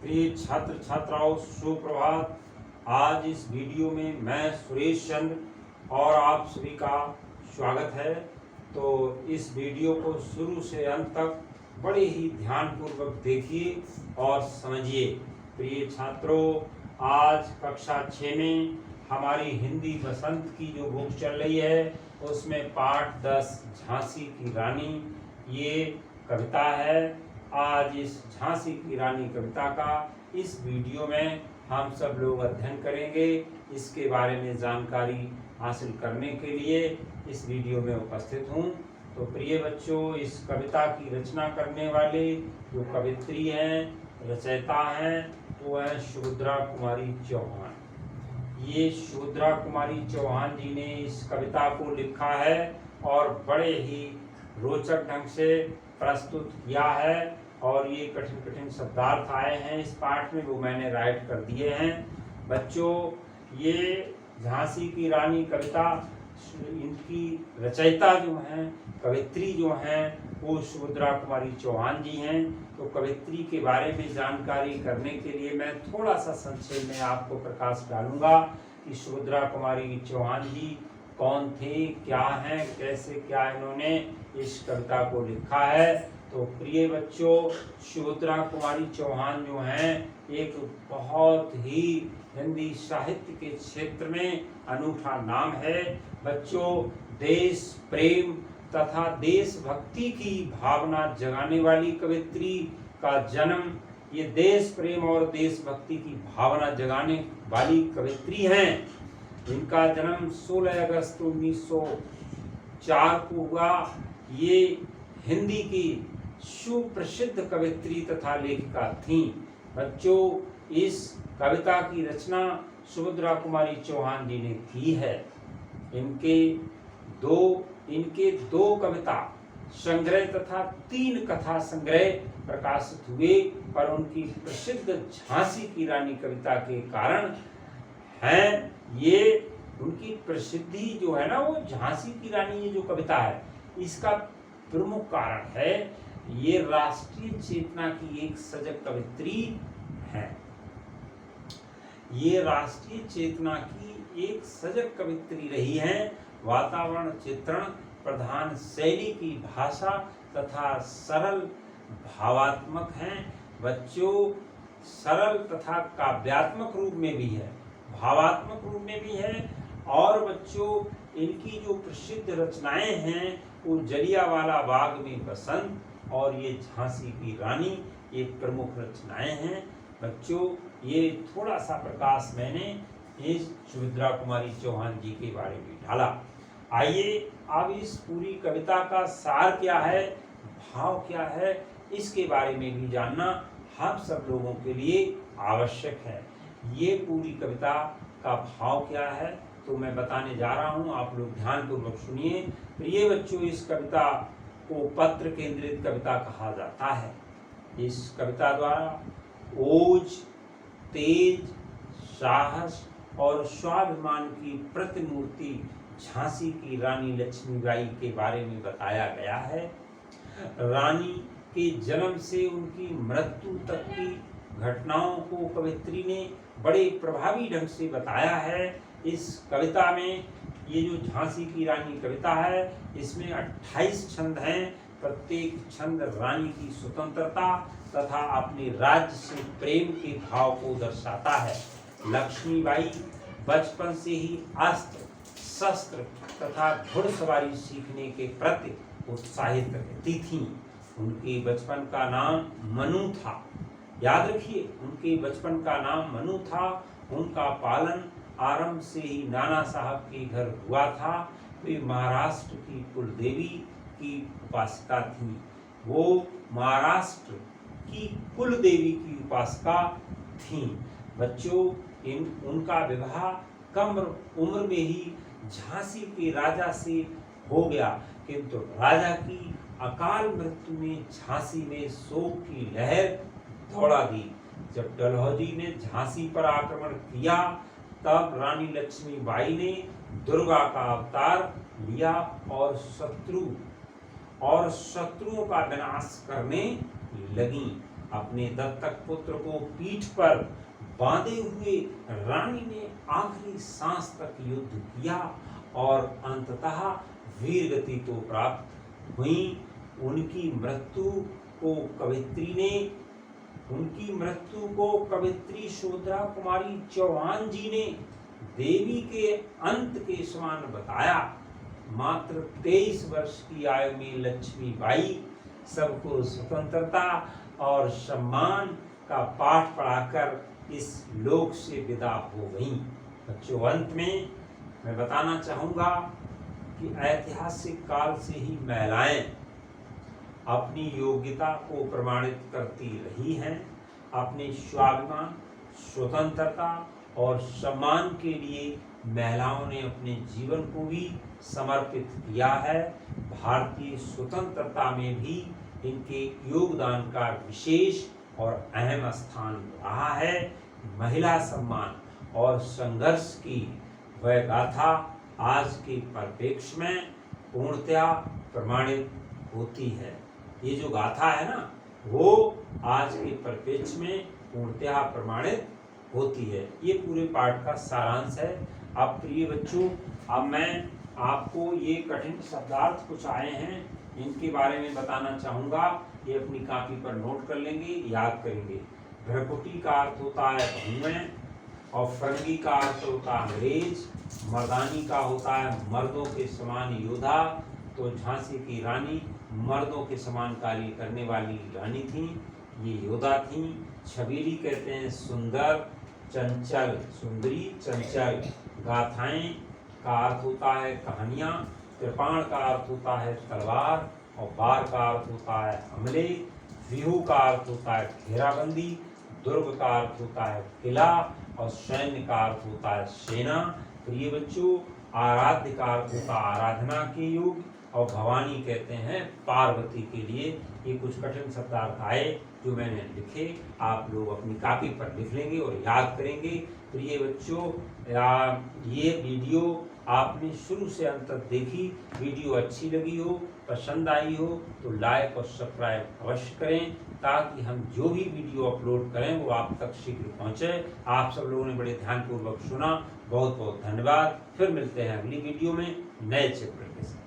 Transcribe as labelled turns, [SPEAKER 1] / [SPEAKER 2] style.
[SPEAKER 1] प्रिय छात्र छात्राओं, सुप्रभात। आज इस वीडियो में मैं सुरेश चंद्र और आप सभी का स्वागत है। तो इस वीडियो को शुरू से अंत तक बड़े ही ध्यानपूर्वक देखिए और समझिए। प्रिय छात्रों, आज कक्षा 6 में हमारी हिंदी बसंत की जो बुक चल रही है उसमें पाठ 10 झांसी की रानी ये कविता है। आज इस झांसी की रानी कविता का इस वीडियो में हम सब लोग अध्ययन करेंगे। इसके बारे में जानकारी हासिल करने के लिए इस वीडियो में उपस्थित हूँ। तो प्रिय बच्चों, इस कविता की रचना करने वाले जो कवित्री हैं, रचयिता हैं, वो है सुभद्रा कुमारी चौहान। ये सुभद्रा कुमारी चौहान जी ने इस कविता को लिखा है और बड़े ही रोचक ढंग से प्रस्तुत किया है। और ये कठिन कठिन शब्दार्थ आए हैं इस पाठ में, वो मैंने राइट कर दिए हैं। बच्चों, ये झांसी की रानी कविता, इनकी रचयिता जो हैं, कवित्री जो हैं, वो सुभद्रा कुमारी चौहान जी हैं। तो कवित्री के बारे में जानकारी करने के लिए मैं थोड़ा सा संक्षेप में आपको प्रकाश डालूंगा कि सुभद्रा कुमारी चौहान जी कौन थे, क्या हैं, कैसे क्या इन्होंने इस कविता को लिखा है। तो प्रिय बच्चों, सुभद्रा कुमारी चौहान जो हैं एक बहुत ही हिंदी साहित्य के क्षेत्र में अनूठा नाम है। बच्चों, देश प्रेम तथा देशभक्ति की भावना जगाने वाली कवित्री का जन्म, ये देश प्रेम और देशभक्ति की भावना जगाने वाली कवित्री हैं। इनका जन्म 16 अगस्त 1904 को हुआ। ये हिंदी की सुप्रसिद्ध कवित्री तथा लेखिका थीं। बच्चों, इस कविता की रचना सुभद्रा कुमारी चौहान जी ने की है। इनके दो कविता संग्रह तथा 3 कथा संग्रह प्रकाशित हुए, पर उनकी प्रसिद्ध झांसी की रानी कविता के कारण हैं। ये उनकी प्रसिद्धि जो है ना, वो झांसी की रानी ये जो कविता है इसका प्रमुख कारण है, ये राष्ट्रीय चेतना की एक सजग कवित्री है। ये राष्ट्रीय चेतना की एक सजग कवित्री रही है। वातावरण चित्रण प्रधान शैली की भाषा तथा सरल भावात्मक हैं। बच्चों, सरल तथा काव्यात्मक रूप में भी है, भावात्मक रूप में भी है। और बच्चों, इनकी जो प्रसिद्ध रचनाएं हैं वो जलियांवाला बाग में बसंत और ये झांसी की रानी, ये प्रमुख रचनाएं हैं। बच्चों, ये थोड़ा सा प्रकाश मैंने इस सुभद्रा कुमारी चौहान जी के बारे में डाला। आइए अब इस पूरी कविता का सार क्या है, भाव क्या है, इसके बारे में भी जानना हम सब लोगों के लिए आवश्यक है। ये पूरी कविता का भाव क्या है तो मैं बताने जा रहा हूँ, आप लोग ध्यानपूर्वक सुनिए। प्रिय बच्चों, इस कविता को पत्र केंद्रित कविता कहा जाता है। इस कविता द्वारा ओज, तेज, साहस और स्वाभिमान की प्रतिमूर्ति झांसी की रानी लक्ष्मीबाई के बारे में बताया गया है। रानी के जन्म से उनकी मृत्यु तक की घटनाओं को कवित्री ने बड़े प्रभावी ढंग से बताया है। इस कविता में, ये जो झांसी की रानी कविता है, इसमें 28 छंद हैं। प्रत्येक छंद रानी की स्वतंत्रता तथा अपने राज्य से प्रेम के भाव को दर्शाता है। लक्ष्मीबाई बचपन से ही अस्त्र शस्त्र तथा घुड़सवारी सीखने के प्रति उत्साहित रहती थीं। उनके बचपन का नाम मनु था। याद रखिए, उनके बचपन का नाम मनु था। उनका पालन आरंभ से ही नाना साहब के घर हुआ था। वे महाराष्ट्र की कुलदेवी की उपासिका थीं। वो महाराष्ट्र की कुलदेवी की उपासिका थीं। बच्चों, उनका विवाह कम उम्र में ही झांसी के राजा से हो गया, किंतु राजा की अकाल मृत्यु में झांसी में शोक की लहर दौड़ा दी। जब डलहौजी ने झांसी पर आक्रमण किया, तब रानी लक्ष्मीबाई ने दुर्गा का अवतार लिया और शत्रुओं का विनाश करने लगी। अपने दत्तक पुत्र को पीठ पर बांधे हुए रानी ने आखिरी सांस तक युद्ध किया और अंततः वीर गति को प्राप्त हुई। उनकी मृत्यु को कवित्री शोधरा कुमारी चौहान जी ने देवी के अंत के समान बताया। मात्र 23 वर्ष की आयु में लक्ष्मीबाई सबको स्वतंत्रता और सम्मान का पाठ पढ़ाकर इस लोक से विदा हो गईं। बच्चों, अंत में मैं बताना चाहूँगा कि ऐतिहासिक काल से ही महिलाएं अपनी योग्यता को प्रमाणित करती रही हैं। अपने स्वाभिमान, स्वतंत्रता और सम्मान के लिए महिलाओं ने अपने जीवन को भी समर्पित किया है। भारतीय स्वतंत्रता में भी इनके योगदान का विशेष और अहम स्थान रहा है। महिला सम्मान और संघर्ष की वह गाथा आज के परिप्रेक्ष्य में पूर्णतया प्रमाणित होती है। ये जो गाथा है ना, वो आज के परिप्रेक्ष्य में पूर्णतया प्रमाणित होती है। ये पूरे पाठ का सारांश है। अब प्रिय बच्चों, अब मैं आपको ये कठिन शब्दार्थ कुछ आए हैं, इनके बारे में बताना चाहूँगा। ये अपनी कॉपी पर नोट कर लेंगे, याद करेंगे। भ्रकुटी का अर्थ होता है भूमि, और फरंगी का अर्थ होता है अंग्रेज, मर्दानी का होता है मर्दों के समान योद्धा। तो झांसी की रानी मर्दों के समान कार्य करने वाली रानी थी, ये योद्धा थी। छबीली कहते हैं सुंदर, चंचल, सुंदरी, चंचल। गाथाएं का अर्थ होता है कहानियाँ। कृपाण का अर्थ होता है तलवार, और बार का अर्थ होता है हमले। व्यूह का अर्थ होता है घेराबंदी। दुर्ग का अर्थ होता है किला, और सैन्य का अर्थ होता है सेना। प्रिय बच्चों, आराध्य का अर्थ होता है आराधना के योग, और भवानी कहते हैं पार्वती के लिए। ये कुछ कठिन शब्दार्थ आए जो मैंने लिखे, आप लोग अपनी कॉपी पर लिख लेंगे और याद करेंगे। प्रिय बच्चों, ये वीडियो आपने शुरू से अंत तक देखी, वीडियो अच्छी लगी हो, पसंद आई हो तो लाइक और सब्सक्राइब अवश्य करें, ताकि हम जो भी वीडियो अपलोड करें वो आप तक शीघ्र पहुंचे। आप सब लोगों ने बड़े ध्यानपूर्वक सुना, बहुत बहुत धन्यवाद। फिर मिलते हैं अगली वीडियो में नए चैप्टर के साथ।